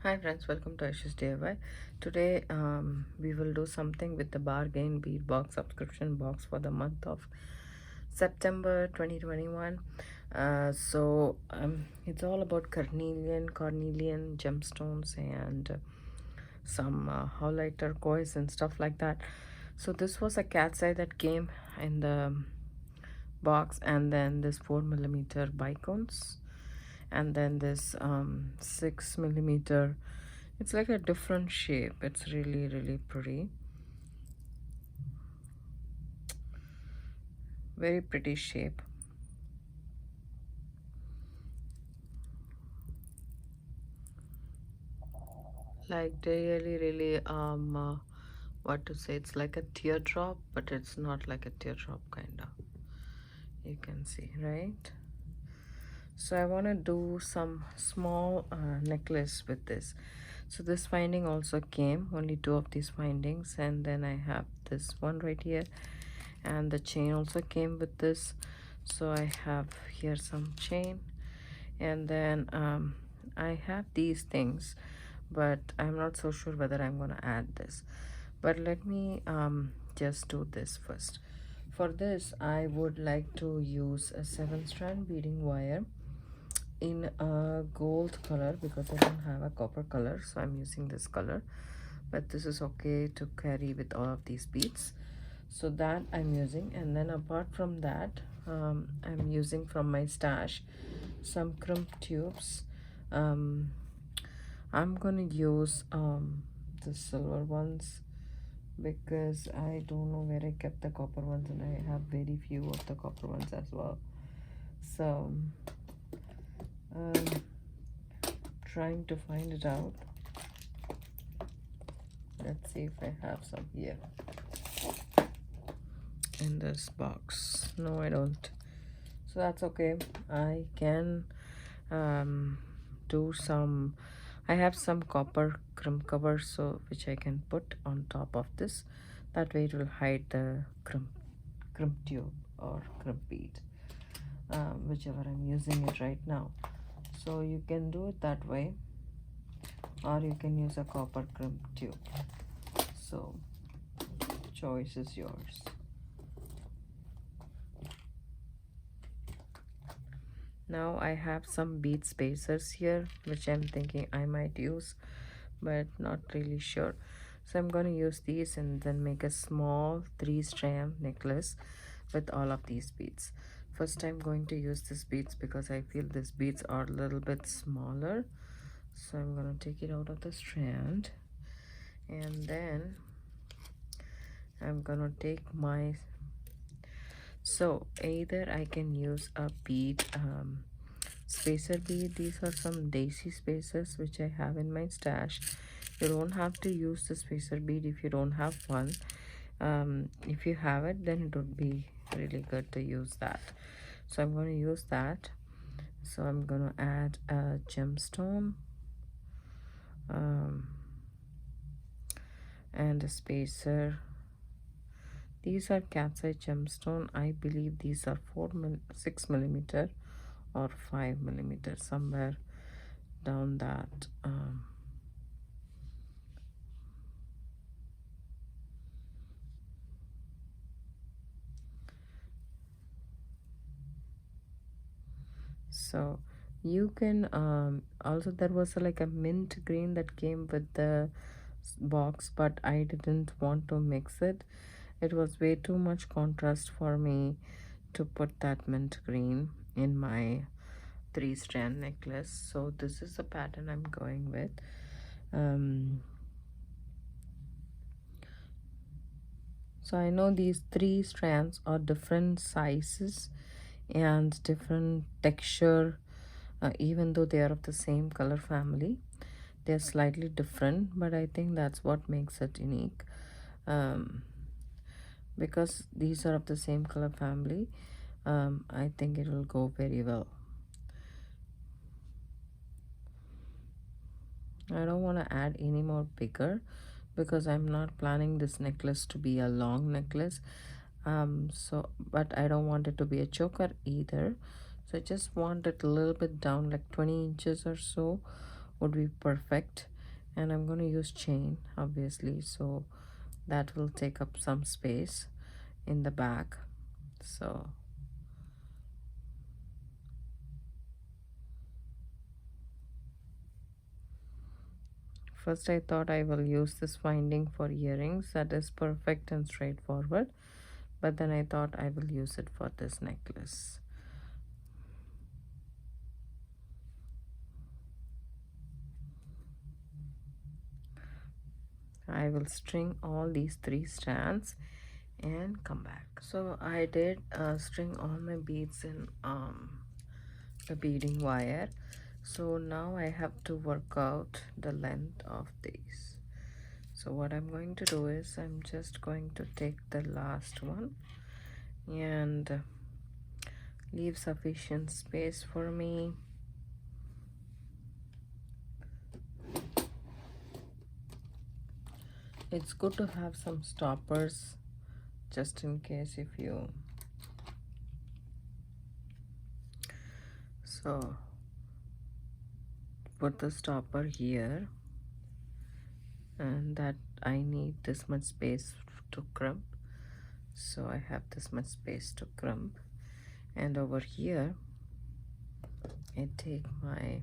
Hi friends, welcome to Aishusdiy. Today we will do something with the bargain bead box subscription box for the month of September 2021. It's all about cornelian gemstones and some howlite turquoise and stuff like that. So this was a cat's eye that came in the box, and then this 4mm bicones, and then this 6mm. It's like a different shape. It's really pretty, very pretty shape. Like really what to say, it's like a teardrop, but it's not like a teardrop kind of, you can see, right? So I want to do some small necklace with this. So this finding also came, only two of these findings, and then I have this one right here, and the chain also came with this. So I have here some chain, and then I have these things, but I'm not so sure whether I'm going to add this. But let me just do this first. For this, I would like to use a 7-strand beading wire in a gold color because I don't have a copper color, so I'm using this color, but this is okay to carry with all of these beads. So that I'm using, and then apart from that, I'm using from my stash some crimp tubes. I'm gonna use the silver ones because I don't know where I kept the copper ones, and I have very few of the copper ones as well. So um, trying to find it out. Let's see if I have some here in this box. No, I don't. So that's okay. I can do some. I have some copper crimp covers, so which I can put on top of this. That way it will hide the crimp tube or crimp bead, whichever I'm using it right now. So you can do it that way, or you can use a copper crimp tube. So choice is yours. Now I have some bead spacers here, which I'm thinking I might use, but not really sure. So I'm going to use these and then make a small 3-strand necklace with all of these beads. First I'm going to use these beads because I feel these beads are a little bit smaller. So I'm going to take it out of the strand, and then I'm going to take my, so either I can use a bead spacer bead. These are some daisy spacers which I have in my stash. You don't have to use the spacer bead if you don't have one. If you have it, then it would be really good to use that. So I'm going to use that. So I'm going to add a gemstone and a spacer. These are cat's eye gemstone. I believe these are 6mm or 5mm, somewhere down that. So you can also, there was like a mint green that came with the box, but I didn't want to mix it. It was way too much contrast for me to put that mint green in my 3-strand necklace. So this is the pattern I'm going with. So I know these 3 strands are different sizes and different texture, even though they are of the same color family. They're slightly different, but I think that's what makes it unique. Because these are of the same color family, I think it will go very well. I don't want to add any more bigger because I'm not planning this necklace to be a long necklace. But I don't want it to be a choker either. So I just want it a little bit down, like 20 inches or so would be perfect. and I'm going to use chain obviously, so that will take up some space in the back. So first I thought I will use this winding for earrings, that is perfect and straightforward, but then I thought I will use it for this necklace. I will string all these 3 strands and come back. So I did string all my beads in the beading wire. So now I have to work out the length of these. So what I'm going to do is I'm just going to take the last one and leave sufficient space for me. It's good to have some stoppers just in case if you so put the stopper here, and that I need this much space to crimp, so I have this much space to crimp, and over here I take my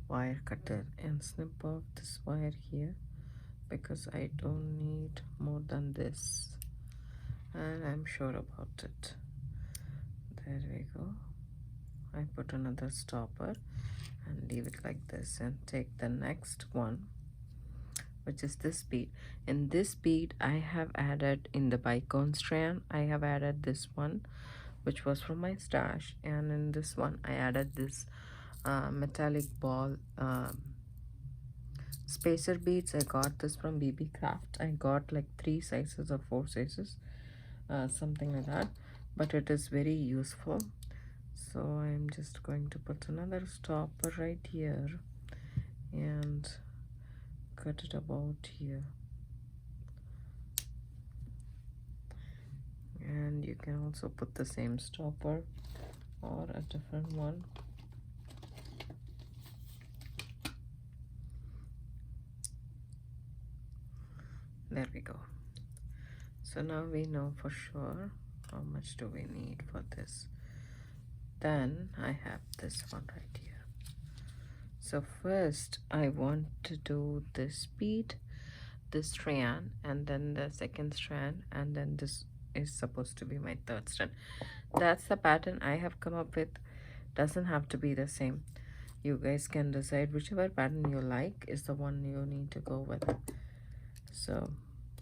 wire cutter and snip off this wire here because I don't need more than this, and I'm sure about it. There we go. I put another stopper and leave it like this and take the next one, which is this bead. In this bead I have added, in the bicone strand I have added this one which was from my stash, and in this one I added this metallic ball spacer beads. I got this from BB Craft. I got like 3 sizes or 4 sizes, something like that, but it is very useful. So I'm just going to put another stopper right here and cut it about here, and you can also put the same stopper or a different one. There we go. So now we know for sure how much do we need for this. Then I have this one right here. So first I want to do this bead, this strand, and then the second strand, and then this is supposed to be my third strand. That's the pattern I have come up with. Doesn't have to be the same. You guys can decide whichever pattern you like is the one you need to go with. So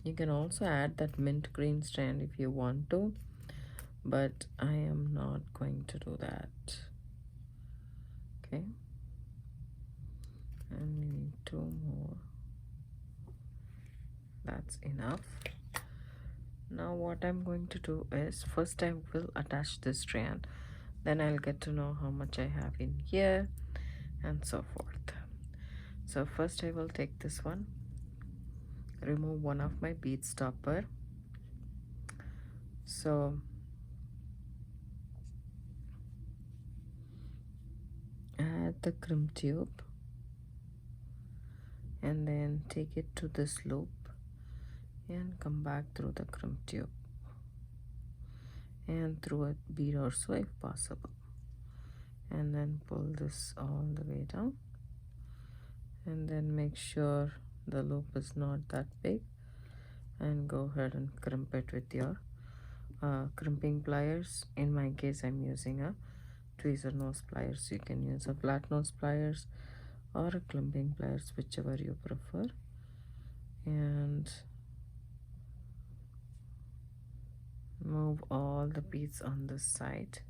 you can also add that mint green strand if you want to, but I am not going to do that. Okay, and we need 2 more. That's enough. Now what I'm going to do is first I will attach this strand, then I'll get to know how much I have in here and so forth. So first I will take this one, remove one of my bead stopper. So add the crimp tube and then take it to this loop and come back through the crimp tube and through a bead or so if possible, and then pull this all the way down, and then make sure the loop is not that big, and go ahead and crimp it with your crimping pliers. In my case I'm using a tweezer nose pliers. You can use a flat nose pliers or a crimping pliers, whichever you prefer, and move all the beads on this side.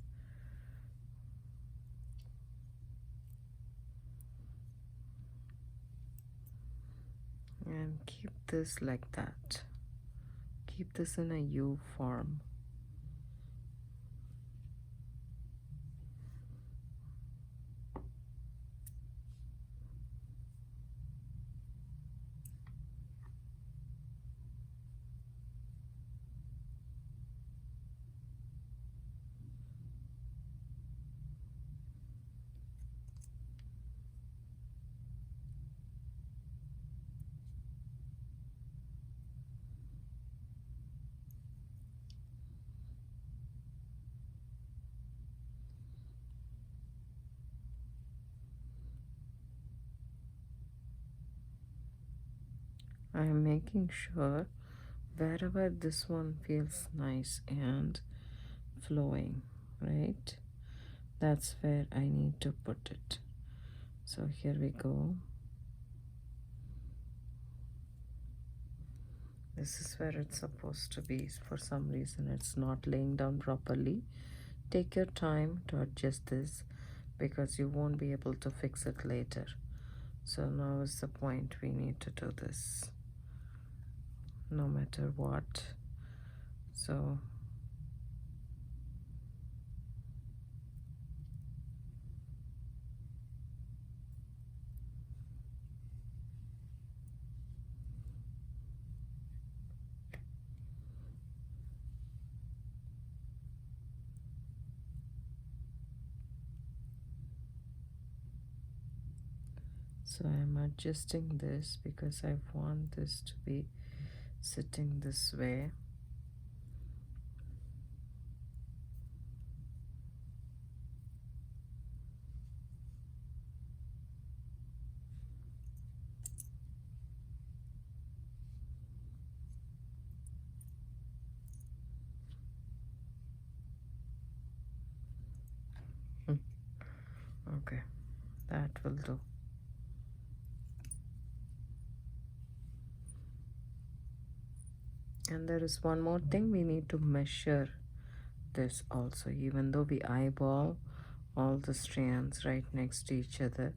And keep this like that. Keep this in a U form. I am making sure wherever this one feels nice and flowing, right? That's where I need to put it. So here we go. This is where it's supposed to be. For some reason it's not laying down properly. Take your time to adjust this because you won't be able to fix it later. So now is the point we need to do this no matter what. So I'm adjusting this because I want this to be sitting this way. Okay, that will do. And there is one more thing, we need to measure this also. Even though we eyeball all the strands right next to each other,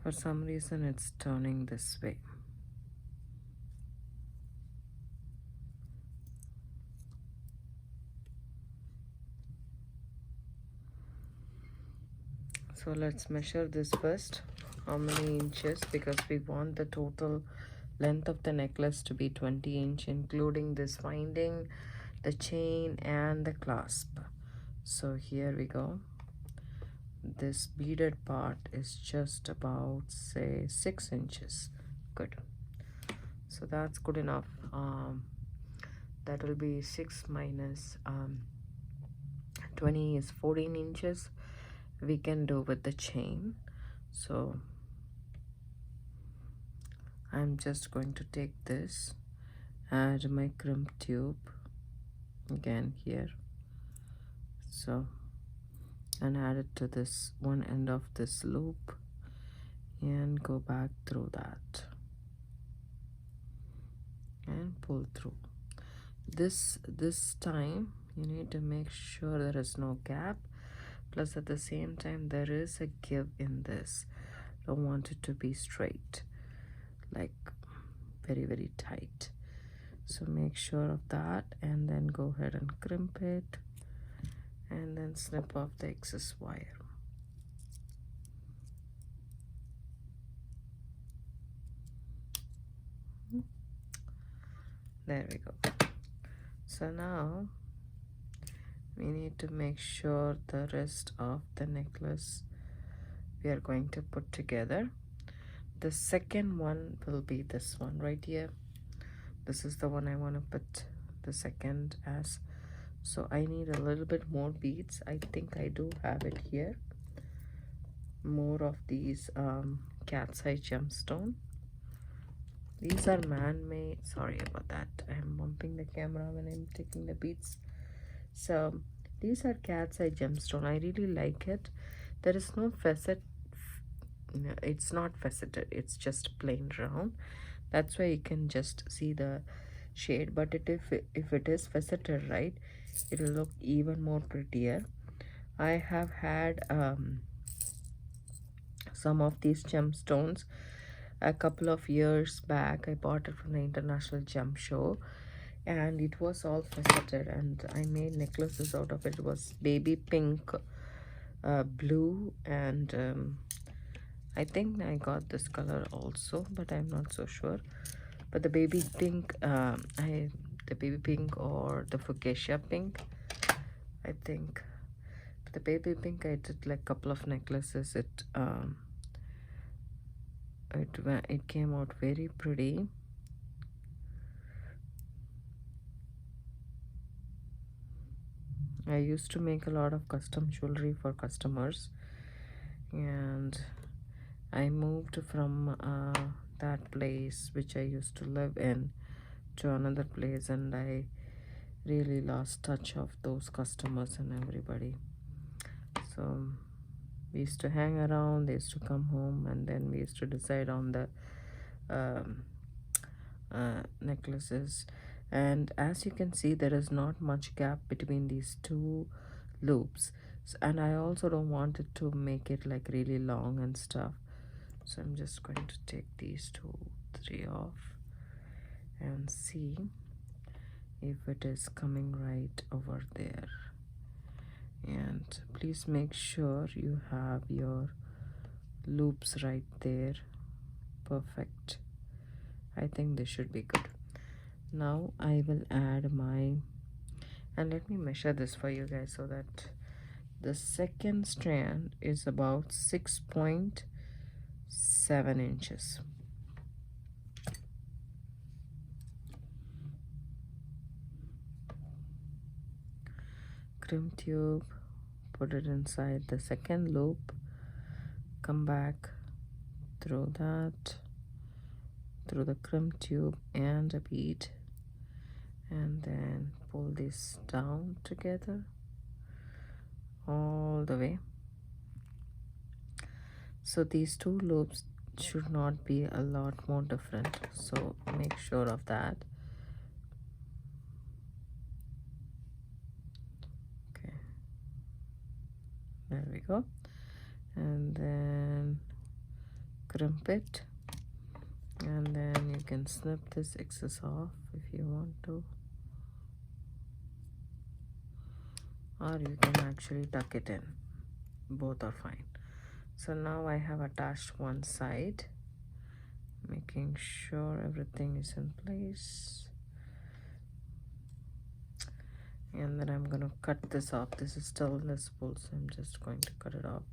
for some reason it's turning this way. So let's measure this first. How many inches? Because we want the total length of the necklace to be 20 inch, including this winding, the chain and the clasp. So here we go. This beaded part is just about, say, 6 inches. Good. So that's good enough. That will be 6 minus 20 is 14 inches. We can do with the chain. So I'm just going to take this, add my crimp tube again here, so, and add it to this one end of this loop and go back through that and pull through. This time you need to make sure there is no gap, plus at the same time there is a give in this. Don't want it to be straight, like very, very tight. So make sure of that and then go ahead and crimp it and then snip off the excess wire. There we go. So now we need to make sure the rest of the necklace we are going to put together. The second one will be this one right here. This is the one I want to put the second as. So I need a little bit more beads. I think I do have it here. More of these cat's eye gemstone. These are man-made. Sorry about that. I'm bumping the camera when I'm taking the beads. So these are cat's eye gemstone. I really like it. There is no facet. It's not faceted. It's just plain round. That's why you can just see the shade. But if it is faceted, right, it will look even more prettier. I have had some of these gemstones a couple of years back. I bought it from the International Gem Show and it was all faceted and I made necklaces out of it. It was baby pink, blue, and I think I got this color also, but I'm not so sure. But the baby pink, the baby pink or the fuchsia pink, I think. But the baby pink, I did like a couple of necklaces. It came out very pretty. I used to make a lot of custom jewelry for customers, and I moved from that place which I used to live in to another place, and I really lost touch of those customers and everybody. So we used to hang around, they used to come home, and then we used to decide on the um, necklaces. And as you can see, there is not much gap between these two loops, and I also don't want it to make it like really long and stuff. So I'm just going to take these 3 off and see if it is coming right over there. And please make sure you have your loops right there. Perfect. I think this should be good. Now I will add my, and let me measure this for you guys so that the second strand is about 6.7 inches. Crimp tube, put it inside the second loop, come back through that, through the crimp tube and a bead, and then pull this down together all the way. So these two loops should not be a lot more different, so make sure of that. Okay, there we go. And then crimp it, and then you can snip this excess off if you want to, or you can actually tuck it in. Both are fine. So now I have attached one side, making sure everything is in place, and then I'm going to cut this off. This is still in the spool, so I'm just going to cut it off.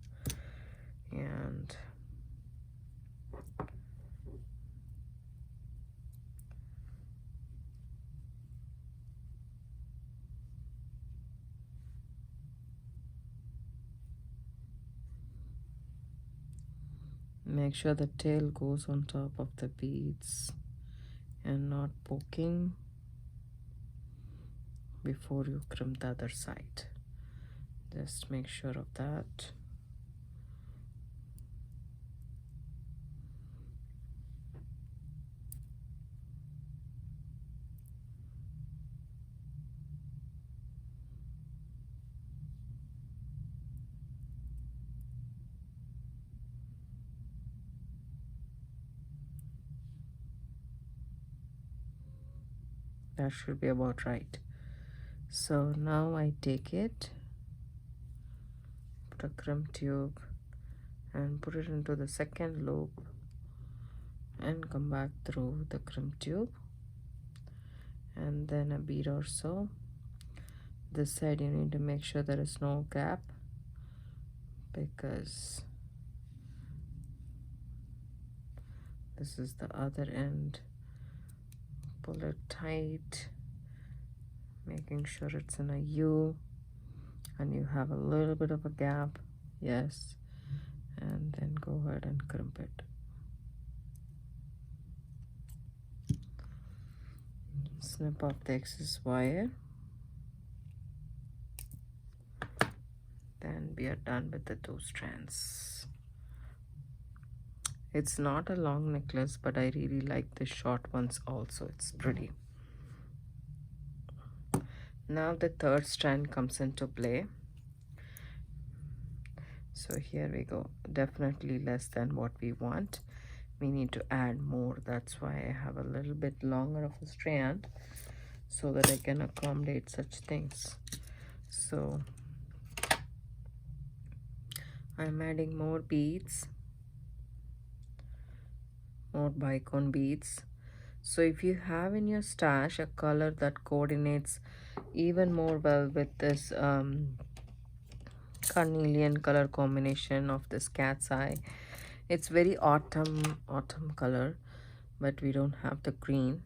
And make sure the tail goes on top of the beads and not poking before you crimp the other side. Just make sure of that. That should be about right. So now I take it, put a crimp tube and put it into the second loop and come back through the crimp tube, and then a bead or so. This side you need to make sure there is no gap, because this is the other end. Pull it tight, making sure it's in a U and you have a little bit of a gap. Yes, and then go ahead and crimp it. Snip off the excess wire. Then we are done with the 2 strands. It's not a long necklace, but I really like the short ones also. It's pretty. Now the third strand comes into play. So here we go. Definitely less than what we want. We need to add more. That's why I have a little bit longer of a strand, so that I can accommodate such things. So I'm adding more beads, more bicone beads. So if you have in your stash a color that coordinates even more well with this carnelian color combination of this cat's eye, it's very autumn color, but we don't have the green.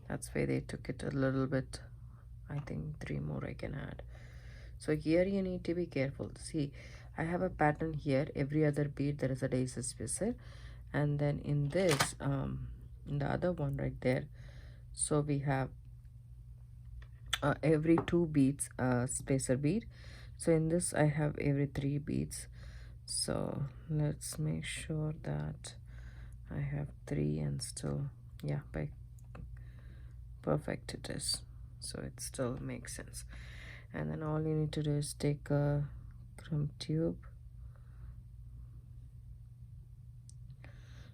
That's why they took it a little bit. I think 3 more I can add. So here you need to be careful. See, I have a pattern here. Every other bead there is a daisy spacer, And then in this in the other one right there, so we have every 2 beads spacer bead. So in this I have every 3 beads. So let's make sure that I have 3 and still, yeah, by perfect it is. So it still makes sense. And then all you need to do is take a crumb tube.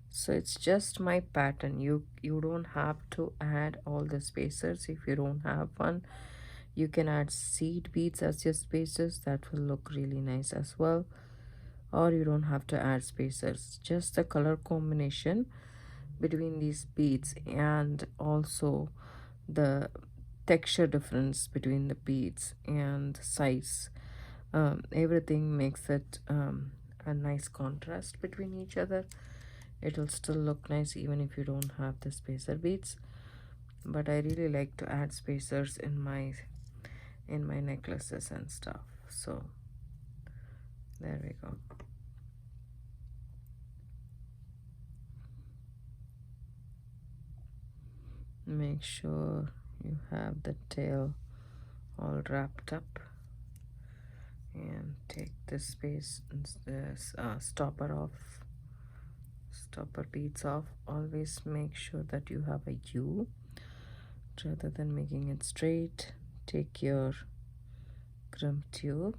So it's just my pattern. You don't have to add all the spacers. If you don't have one, you can add seed beads as your spacers. That will look really nice as well. Or you don't have to add spacers. Just the color combination between these beads and also the texture difference between the beads and the size, everything makes it a nice contrast between each other. It'll still look nice even if you don't have the spacer beads, but I really like to add spacers in my necklaces and stuff. So there we go. Make sure you have the tail all wrapped up, and take this space, this stopper off, stopper beads off. Always make sure that you have a U rather than making it straight. Take your crumb tube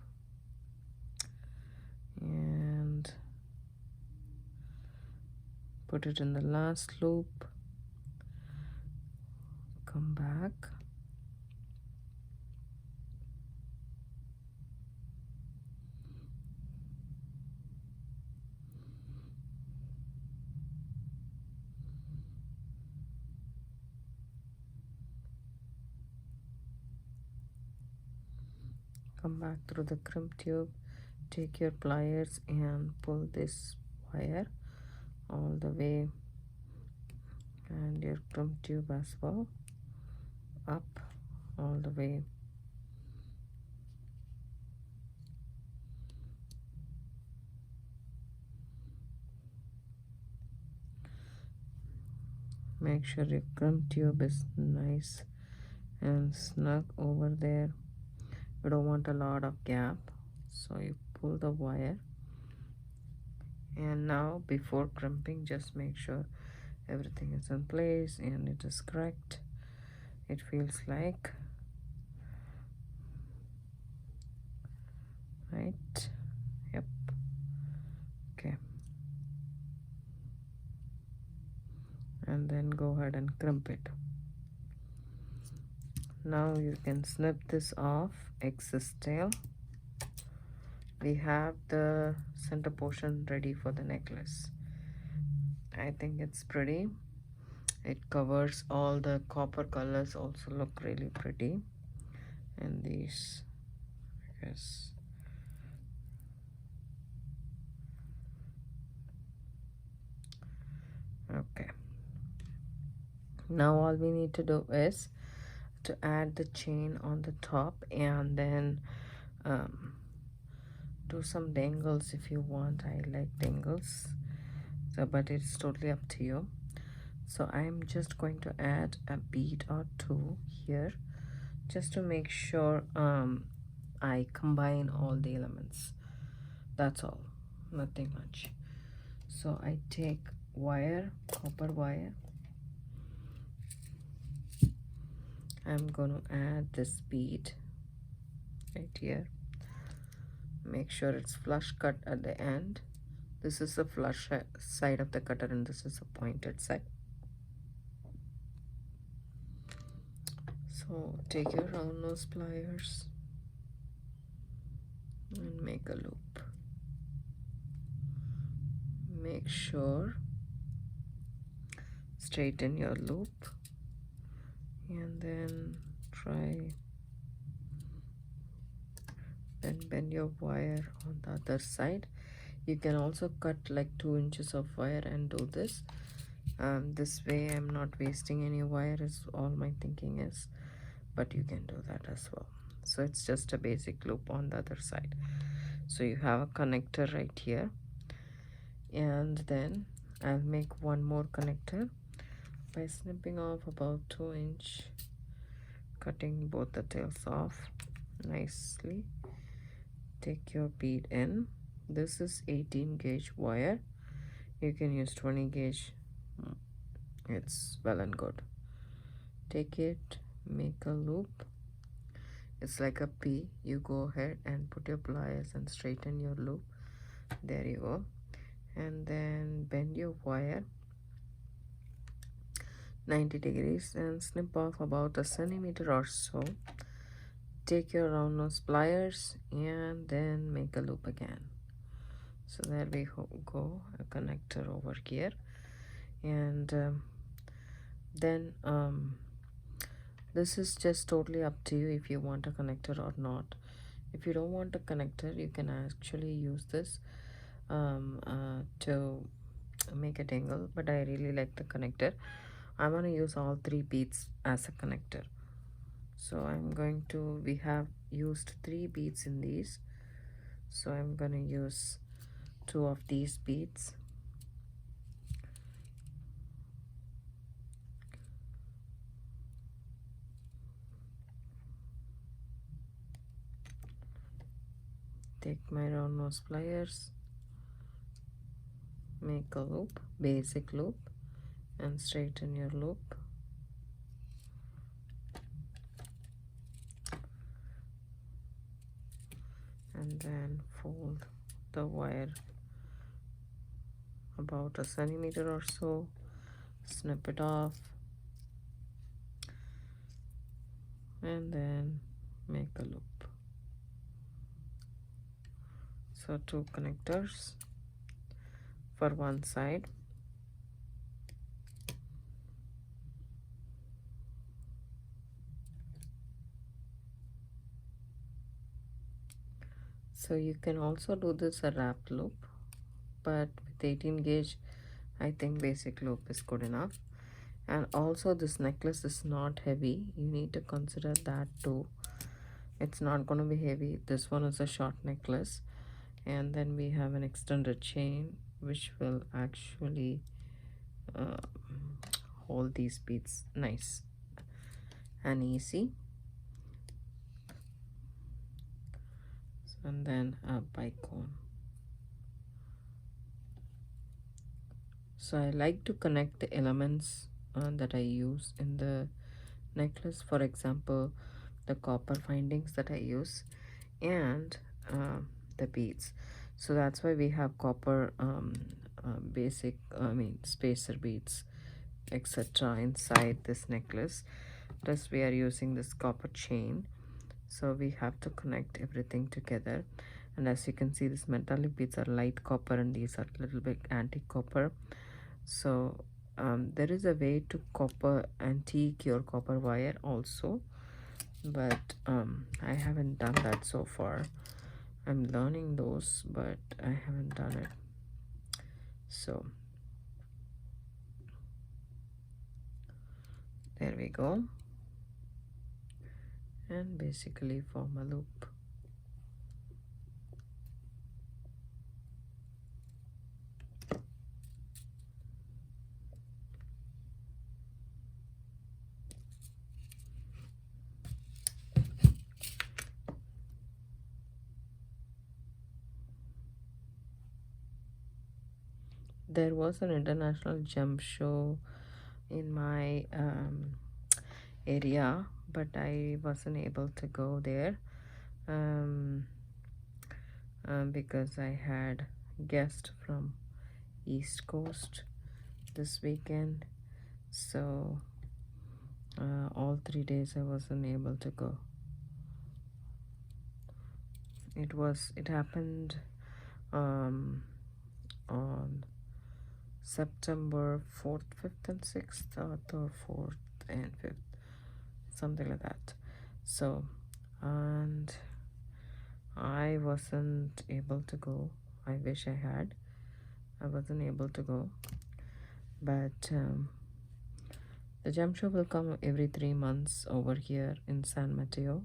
and put it in the last loop. Come back, come back through the crumb tube, take your pliers and pull this wire all the way, and your crumb tube as well, up all the way. Make sure your crumb tube is nice and snug over there. You don't want a lot of gap, so you pull the wire. And now before crimping, just make sure everything is in place and it is correct. It feels like, right? Yep. Okay, and then go ahead and crimp it. Now you can snip this off, excess tail. We have the center portion ready for the necklace. I think it's pretty. It covers all the copper colors, also look really pretty. And these, yes. Okay. Now all we need to do is to add the chain on the top, and then do some dangles if you want. I like dangles, so but it's totally up to you. So I'm just going to add a bead or 2 here, just to make sure I combine all the elements. That's all, nothing much. So I take wire, copper wire. I'm going to add this bead right here. Make sure it's flush cut at the end. This is the flush side of the cutter and this is the pointed side. So take your round nose pliers and make a loop. Make sure straighten your loop, and then then bend your wire on the other side. You can also cut like 2 inches of wire and do this. This way I'm not wasting any wire is all my thinking is, but you can do that as well. So it's just a basic loop on the other side. So you have a connector right here, and then I'll make one more connector by snipping off about 2 inch, cutting both the tails off nicely. Take your bead in. This is 18 gauge wire. You can use 20 gauge. It's well and good. Take it, make a loop. It's like a P. You go ahead and put your pliers and straighten your loop. There you go. And then bend your wire 90 degrees and snip off about a centimeter or so. Take your round nose pliers and then make a loop again. So there we go, a connector over here. And then this is just totally up to you if you want a connector or not. If you don't want a connector, you can actually use this to make a dangle, but I really like the connector. I want to use all 3 beads as a connector. So we have used 3 beads in these, so I'm going to use 2 of these beads. Take my round nose pliers, make a loop, basic loop, and straighten your loop. And then fold the wire about a centimeter or so, snip it off, and then make a loop. So 2 connectors for one side. So you can also do this a wrapped loop, but with 18 gauge I think basic loop is good enough. And also this necklace is not heavy, you need to consider that too. It's not going to be heavy. This one is a short necklace, and then we have an extended chain which will actually hold these beads nice and easy. And then a bicone. So I like to connect the elements that I use in the necklace. For example, the copper findings that I use and the beads. So that's why we have copper basic, spacer beads, etc. inside this necklace. Plus we are using this copper chain. So we have to connect everything together. And as you can see, these metallic beads are light copper and these are a little bit antique copper. So there is a way to antique your copper wire also, but I haven't done that so far. I'm learning those, but I haven't done it. So there we go, and basically form a loop. There was an international gem show in my area, but I wasn't able to go there because I had guests from East Coast this weekend, so all 3 days I wasn't able to go. It happened on September 4th, 5th and 6th, or 3rd, 4th and 5th, something like that. So, and I wasn't able to go. I wish I had. I wasn't able to go, but the gem show will come every 3 months over here in San Mateo.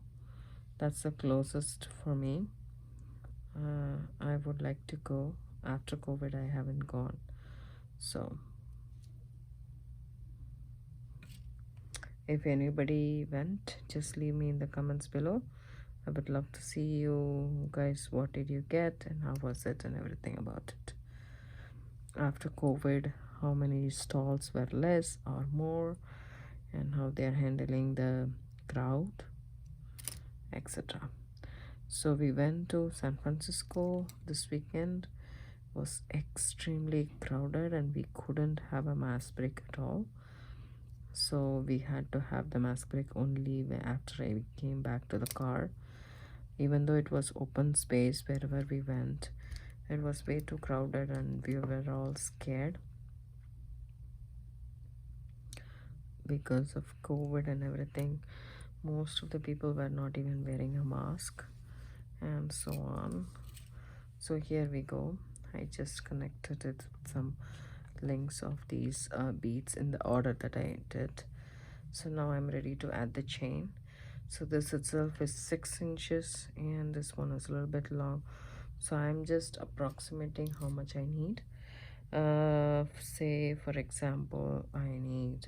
That's the closest for me. I would like to go. After COVID I haven't gone, So if anybody went, just leave me in the comments below. I would love to see you guys. What did you get and how was it and everything about it. After COVID, how many stalls were less or more, and how they are handling the crowd, etc. So we went to San Francisco this weekend. It was extremely crowded and we couldn't have a mask break at all. So we had to have the mask break only after I came back to the car. Even though it was open space wherever we went, it was way too crowded and we were all scared because of COVID and everything. Most of the people were not even wearing a mask and so on. So here we go. I just connected it with some links of these beads in the order that I did. So now I'm ready to add the chain. So this itself is 6 inches and this one is a little bit long. So I'm just approximating how much I need. Say for example, I need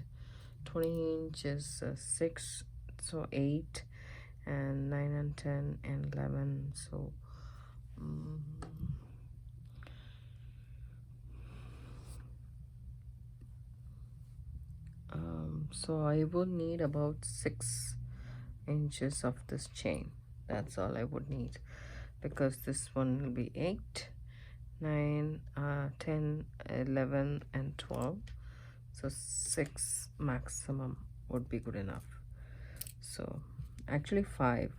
20 inches, 6, so 8, and 9 and 10 and 11. So so I will need about 6 inches of this chain. That's all I would need, because this one will be 8, 9, 10, 11 and 12. So 6 maximum would be good enough. So actually 5,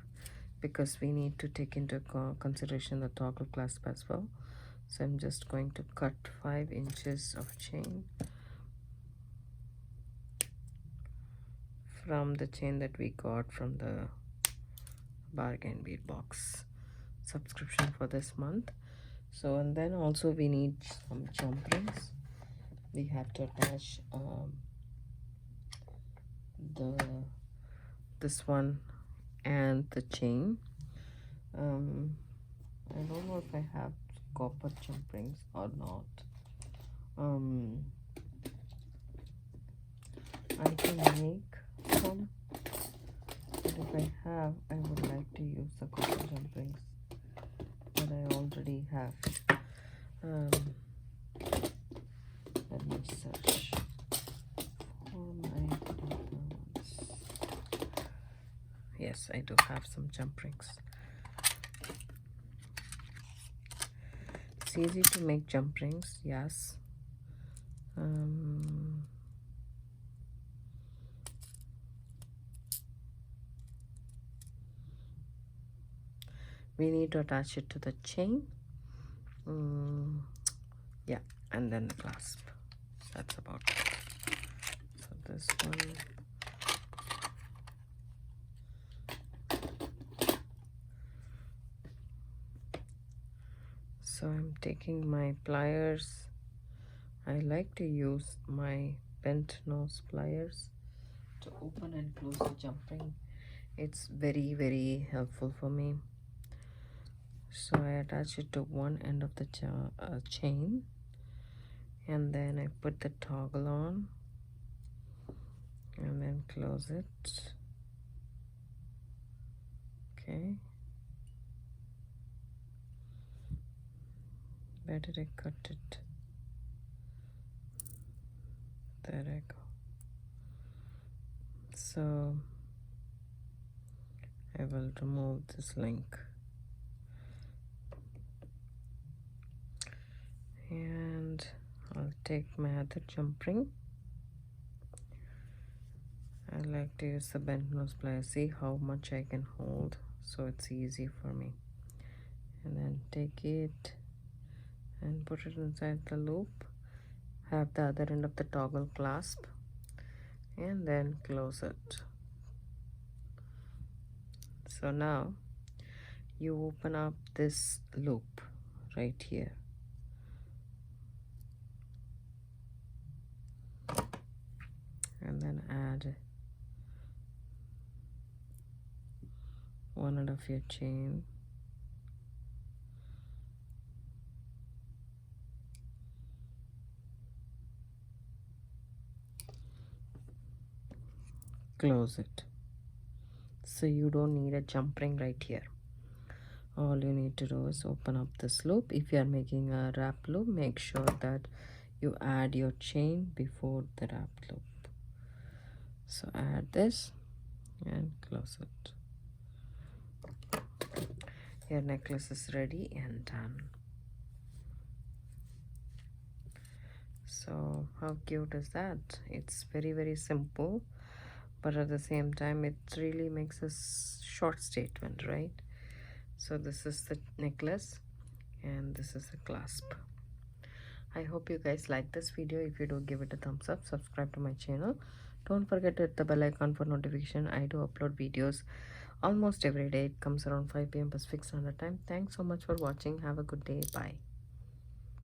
because we need to take into consideration the toggle clasp as well. So I'm just going to cut 5 inches of chain from the chain that we got from the Bargain Bead Box subscription for this month. So, and then also we need some jump rings. We have to attach this one and the chain. I don't know if I have copper jump rings or not. I can make some, but if I have, I would like to use the copper jump rings that I already have. Let me search for my copper ones. Yes, I do have some jump rings. It's easy to make jump rings, yes. We need to attach it to the chain. Yeah, and then the clasp. That's about it. So this one. So I'm taking my pliers. I like to use my bent nose pliers to open and close the jump ring. It's very, very helpful for me. So I attach it to one end of the chain, and then I put the toggle on and then close it. Okay. Where did I cut it? There I go. So I will remove this link. And I'll take my other jump ring. I like to use the bent nose plier. See how much I can hold, so it's easy for me. And then take it and put it inside the loop. Have the other end of the toggle clasp and then close it. So now you open up this loop right here. And then add one end of your chain. close it. So you don't need a jump ring right here. All you need to do is open up this loop. If you are making a wrap loop, make sure that you add your chain before the wrap loop. So add this and close it. Your necklace is ready and done. So how cute is that? It's very simple, but at the same time it really makes a short statement, right? So this is the necklace and this is the clasp. I hope you guys like this video. If you do, give it a thumbs up, subscribe to my channel. Don't forget to hit the bell icon for notification. I do upload videos almost every day. It comes around 5 p.m. Pacific Standard Time. Thanks so much for watching. Have a good day. Bye.